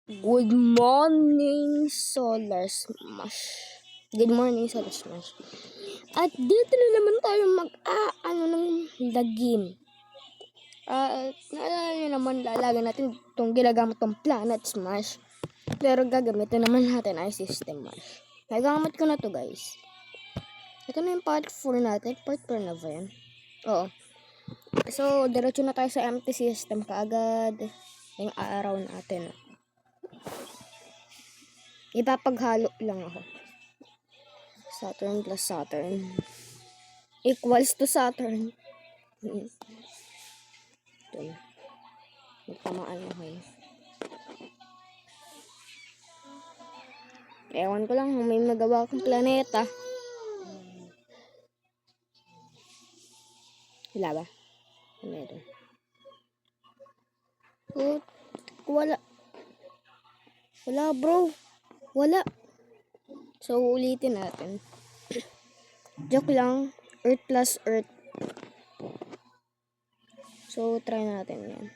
Good morning, Solar Smash. Good morning, Solar Smash. At dito na naman tayo ng lagim. Naalala nyo naman, lalagan natin itong ginagamit tong Planet Smash. Pero gagamitin naman natin ay System Mash. Nagamit ko na to, guys. Ito na yung part 4 natin. Part 4 na ba yan? Oo. So, diretso na tayo sa empty system kaagad. Yung araw natin. Ipapaghalo lang ako. Saturn plus Saturn equals to Saturn. Ito na. Magtamaan na kayo. Ewan ko lang kung may magawa akong planeta. Wala ba? Meron. Wala. Wala, bro. Wala. So, ulitin natin. Joke lang. Earth plus Earth. So, try natin yan.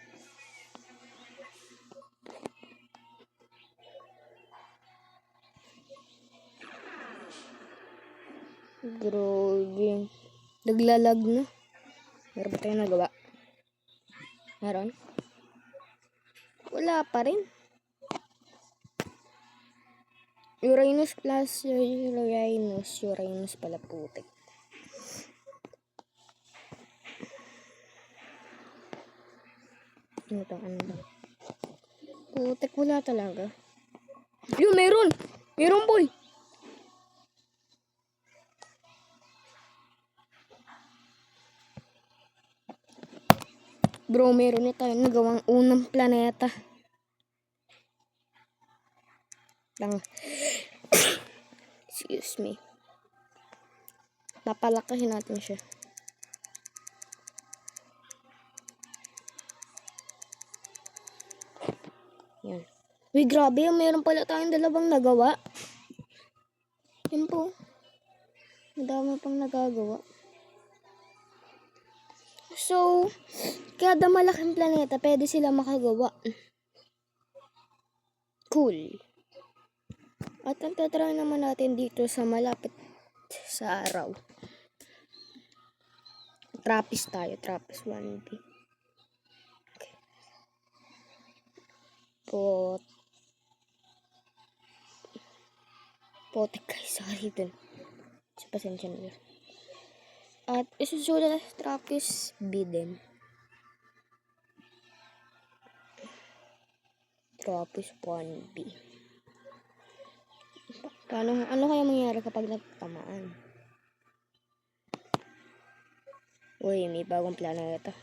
Grabe. Naglalag na. Meron ba tayong nagawa? Meron? Wala pa rin. Uranus plus Uranus pala, putik. Ano ba? Putik, wala talaga. Yung meron! Meron, boy! Bro, meron na tayo nagawang unang planeta. Lang. Excuse me. Papalakahin natin siya. Yan. Uy, grabe. Meron pala tayong dalawang nagawa. Yan po. Madami pang nagagawa. So, kada malaking planeta, pwede sila makagawa. Cool. At ang tatry naman natin dito sa malapit sa araw. Trappist tayo. Trappist 1B. Okay. Potek guys. Sorry dun. Sa pasensya na. At isusulat na Trappist B din. Trappist 1B. Ano kaya mangyayari kapag nagtamaan? Uy, may bagong planeta.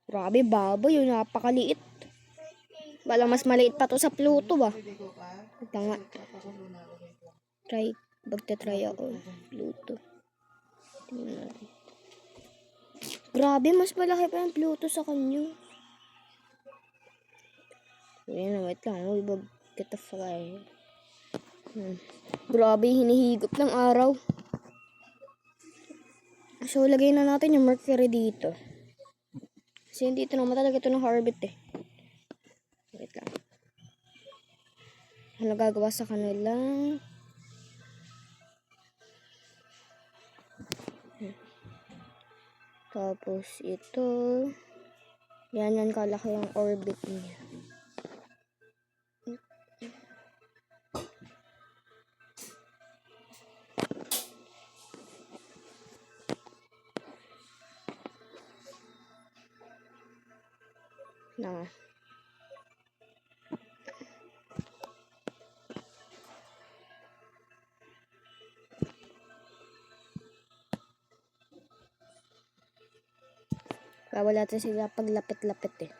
Grabe, baboy yun. Napakaliit. Walang mas maliit pa to sa Pluto ba? Tanga. Magta-try ako. Pluto. Grabe, mas malaki pa yung Pluto sa kanya. Wait lang. Uy, kita fly. Grabe, hinihigop ng araw. So, lagay na natin yung Mercury dito. Kasi dito naman talaga ito ng orbit eh. Wait lang. Ano gagawa sa kanila? Tapos ito. Yan kalaki yung orbit niya. Na. Bawal natin sila paglapit-lapit eh.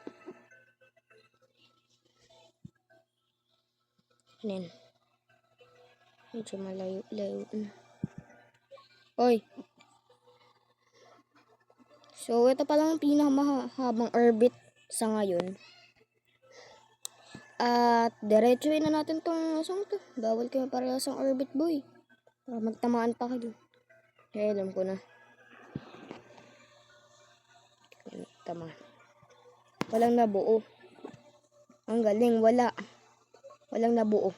Yan. Medyo malayo-layo na. Oy! So, ito pa lang ang pinakamahabang orbit sa ngayon. At diretsuin na natin tong asang to. Bawal kayo parehas ang orbit, boy. Magtamaan pa kayo. Kaya alam ko na. Tama. Walang nabuo. Ang galing, wala. Walang nabuo.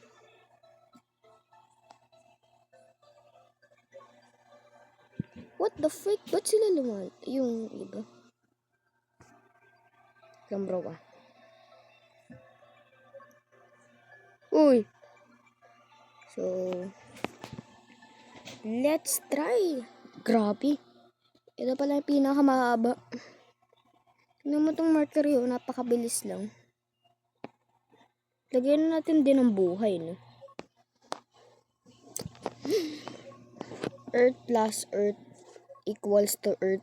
What the frick? Ba't sila yung iba? Lang bro ah. Uy! So, let's try. Grabe. Ito pala yung pinakamahaba. Tignan mo tong Mercury, napakabilis lang. Lagyan na natin din ng buhay, no? Earth plus Earth equals to Earth.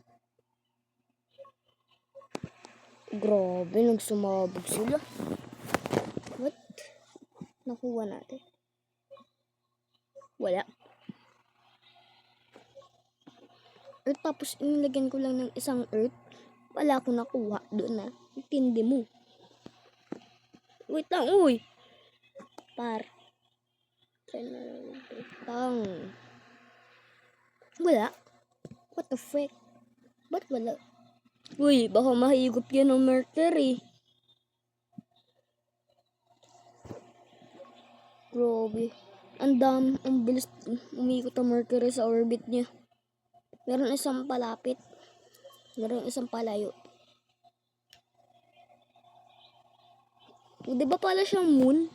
Grabe, nagsumabog sila. What? Nakuha natin. Wala. Earth, tapos inilagyan ko lang ng isang Earth. Wala akong nakuha doon na. Intindi mo. Wait lang, uy. Par. Tang. Wala. What the frick? Ba't wala? Uy, baka mahigop yan ng Mercury. Grabe. Ang bilis umikot ang Mercury sa orbit niya. Meron isang palapit. Meron isang palayo. Di ba pala siyang moon?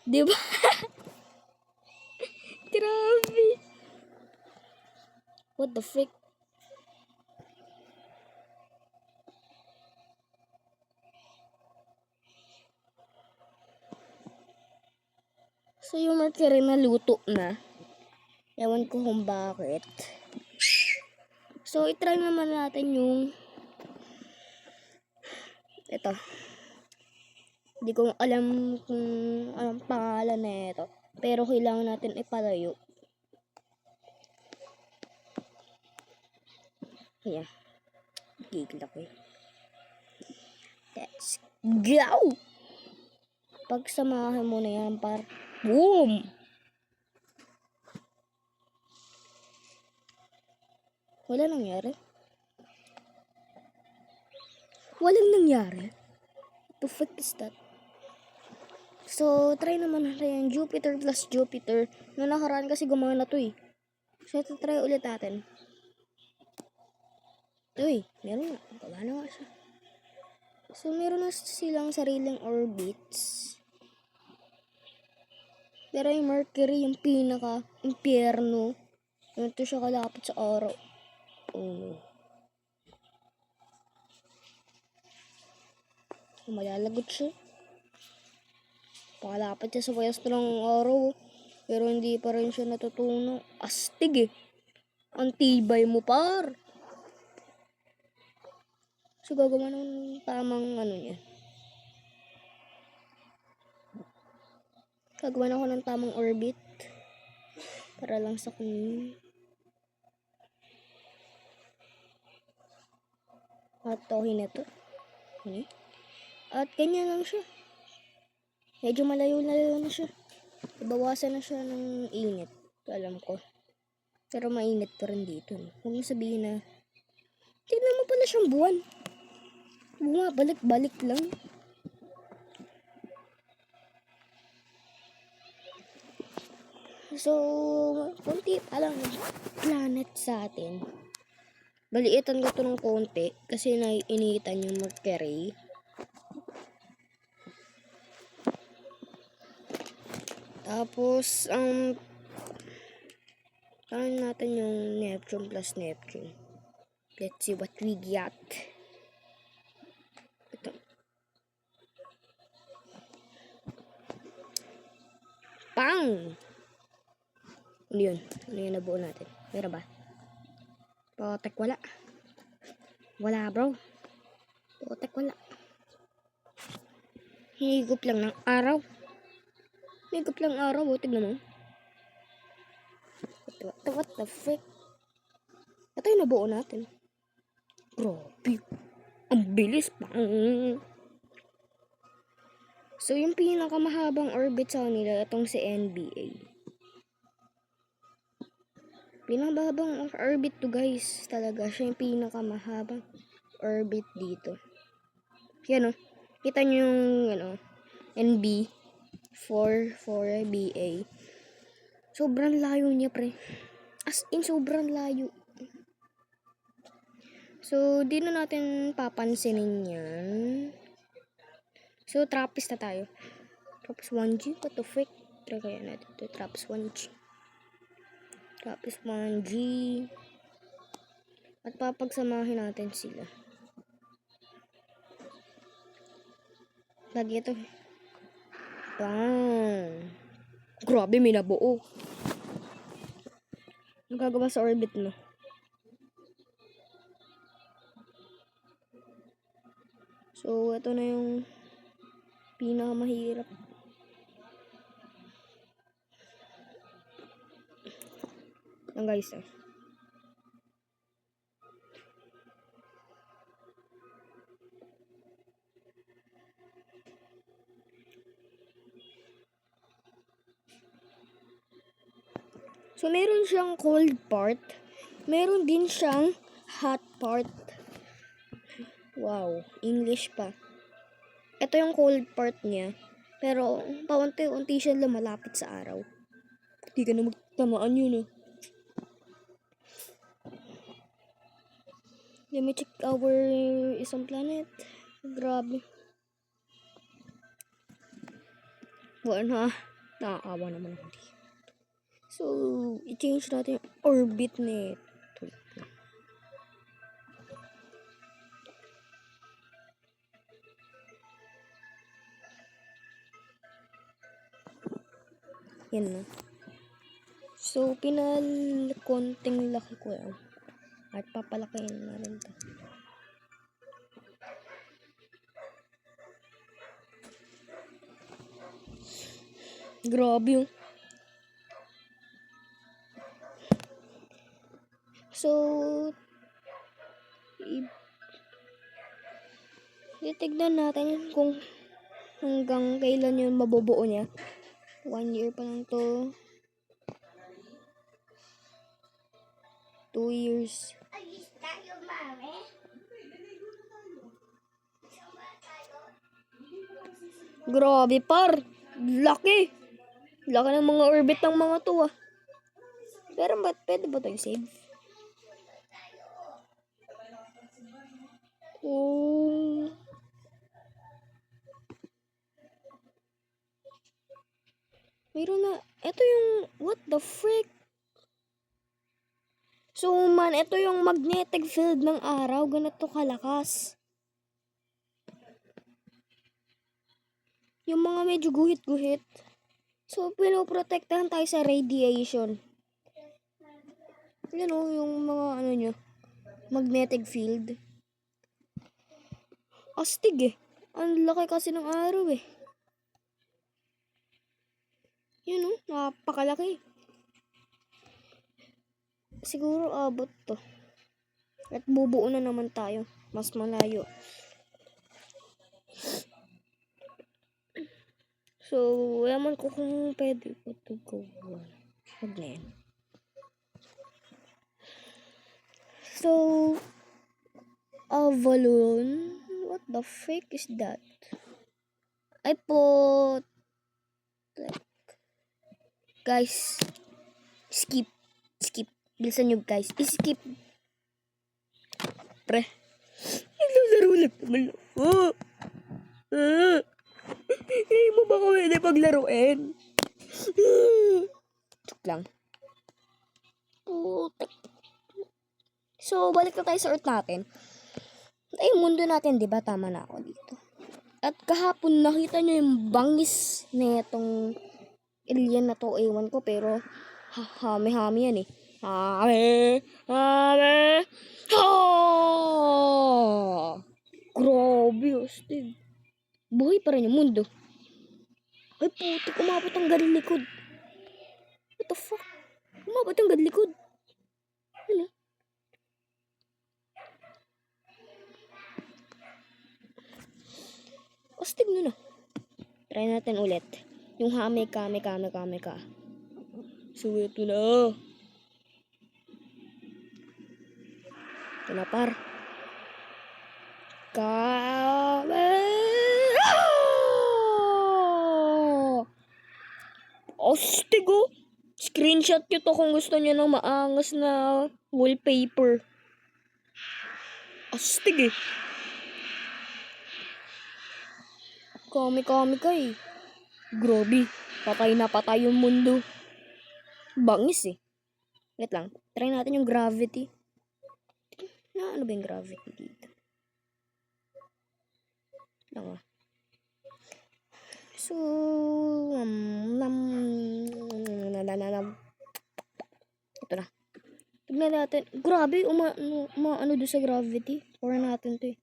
Di ba? Grabe. What the frick? So yung Mercury naluto na. Ewan ko kung bakit. So itry naman natin yung ito. Hindi ko alam kung anong pangalan na ito. Pero kailangan natin ipalayo. Ayan. Gigil ako eh. Let's go! Pagsamahan mo na yan, par. Boom! Wala nangyari. Walang nangyari. What the fuck is that? So, try naman natin yung Jupiter plus Jupiter. Noong nakaraan kasi gumana to eh. So, ito try ulit natin. Uy, meron na. Gumana nga siya. So, meron na silang sariling orbits. Pero yung Mercury, yung pinaka-impyerno. Ito siya kalapit sa araw. Oh. Malalagot siya. Pakalapit siya sa pwesto ng araw. Pero hindi pa rin siya natutunan. Astig eh. Ang tibay mo par. So gagawa ng tamang ano niya. Gagawa ako ng tamang orbit. Para lang sa kunin. At tohin ito. At ganyan lang siya. Medyo malayo-layo na siya. Ibawasan na siya ng init. Alam ko. Pero mainit pa rin dito. Huwag mo sabihin na tignan mo pala siyang buwan. Bumabalik-balik lang. So, konti pa lang planet sa atin. Baliitan ko ito ng konti kasi naiinitan yung Mercury. Tapos, ano natin yung Neptune plus Neptune. Let's see what we got. Ito. Pang! Ano yun? Ano yung nabuo natin? Meron ba? Potek wala. Wala bro. Potek wala. Hinigop lang ng araw. Hinigop lang ng araw. Tignan mo. What the frick? Ito yung nabuo natin. Grabe. Ang bilis pa. So, yung pinakamahabang orbit sa kanila, itong si NBA. Pinakahabang orbit to guys. Talaga, siya yung pinakamahabang orbit dito. Yan o. Kita nyo yung NB 4BA. Sobrang layo niya, pre. As in, sobrang layo. So, di na natin papansinin yan. So, TRAPPIST na tayo. TRAPPIST 1G? What the frick? Try kaya natin ito. TRAPPIST 1G. TRAPPIST 1G. At papagsamahin natin sila. Lagi ito. Bang! Grabe, may nabuo. Ang gagawa sa orbit mo. So, ito na yung pinakamahirap. Ang guys, So, meron siyang cold part. Meron din siyang hot part. Wow, English pa. Ito yung cold part niya. Pero, paunti-unti siya lumalapit sa araw. Hindi ka na magtamaan yun, Let me check our isang planet. Grabe. Wala na. Nakakawa naman ako dito. So, i-change natin yung orbit nito. Yan na. So, konting laki ko yan. At papalakihin na rin ito. Grabe yung. So, titignan natin kung hanggang kailan yung mabubuo niya. 1 year pa lang to. 2 years. Grabe par. Laki. Laki ng mga orbit ng mga to Pero pwede ba tayo save? Oh. Mayroon na. Ito yung, what the frick? So man, ito yung magnetic field ng araw. Ganito kalakas. Yung mga medyo guhit-guhit. So, pinoprotektahan tayo sa radiation. Yan yung mga nyo. Magnetic field. Astig Ang laki kasi ng araw Yan napakalaki. Siguro abot to. At bubuo na naman tayo. Mas malayo. So, yaman ko kung pwede ko to go. Wag na yan. So, Avalon. What the frick is that? I put guys, skip. Bilisan nyo guys, skip. Pre, naglaro lang naman ako. Hindi mo ba kami paglaruin? Joke lang. So, balik na tayo sa Earth natin. Ay, mundo natin, di ba? Tama na ako dito. At kahapon, nakita nyo yung bangis na itong alien na to. Ewan ko, pero hami-hami yan Hami! Grabe, astig. Buhay pa rin yung mundo. Ay, putik, umabot ang galing likod. What the fuck? Umabot ang galing likod. Ano? Astig nun Try natin ulit. Yung hame ka. So, ito na. Ito na, par. Astig, oh. Screenshot nyo to kung gusto nyo ng maangas na wallpaper. Astig, eh. Kami-kami ka, eh. Grabe. Patay na patay yung mundo. Bangis, eh. Wait lang. Try natin yung gravity. Ano ba yung gravity dito? Lang, ah. So, ito na. Tignan natin. Grabe, ano doon sa gravity. Para natin to, eh.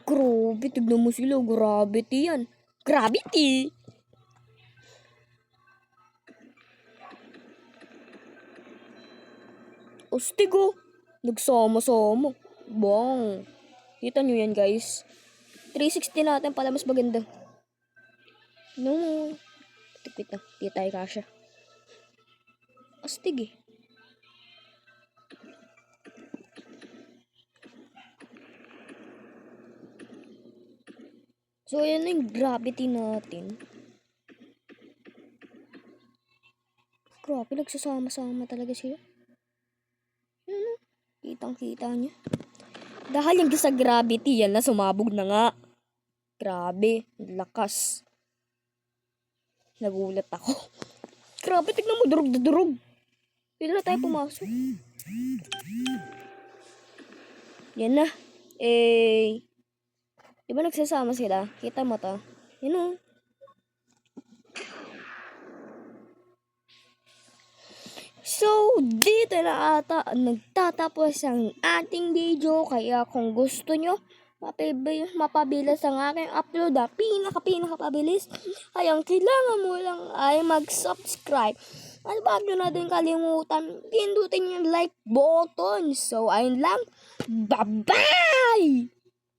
Grabe, tignan mo sila. Gravity yan. Gravity! Astig, oh. Nagsama-sama. Bang. Kita nyo yan, guys. 360 natin pala mas maganda. No. Tipit na. Di tayo kasha. Astig, eh. So, ayan na yung gravity natin. Grabe, nagsasama-sama talaga sila. Ano? Kitang-kita niya. Dahil yung sa gravity, yan na sumabog na nga. Grabe, lakas. Nagulat ako. Grabe, tignan mo, durog na durog. Pwede na tayo pumasok. Yan na. Diba nagsasama sila? Kita mo to? Yan o. So, dito na ata nagtatapos ang ating video. Kaya kung gusto nyo mapabilis ang aking upload, pinakapabilis, ay ang kailangan mo lang ay mag-subscribe. At bago na din kalimutan, pindutin yung like button. So, ayun lang. Bye-bye!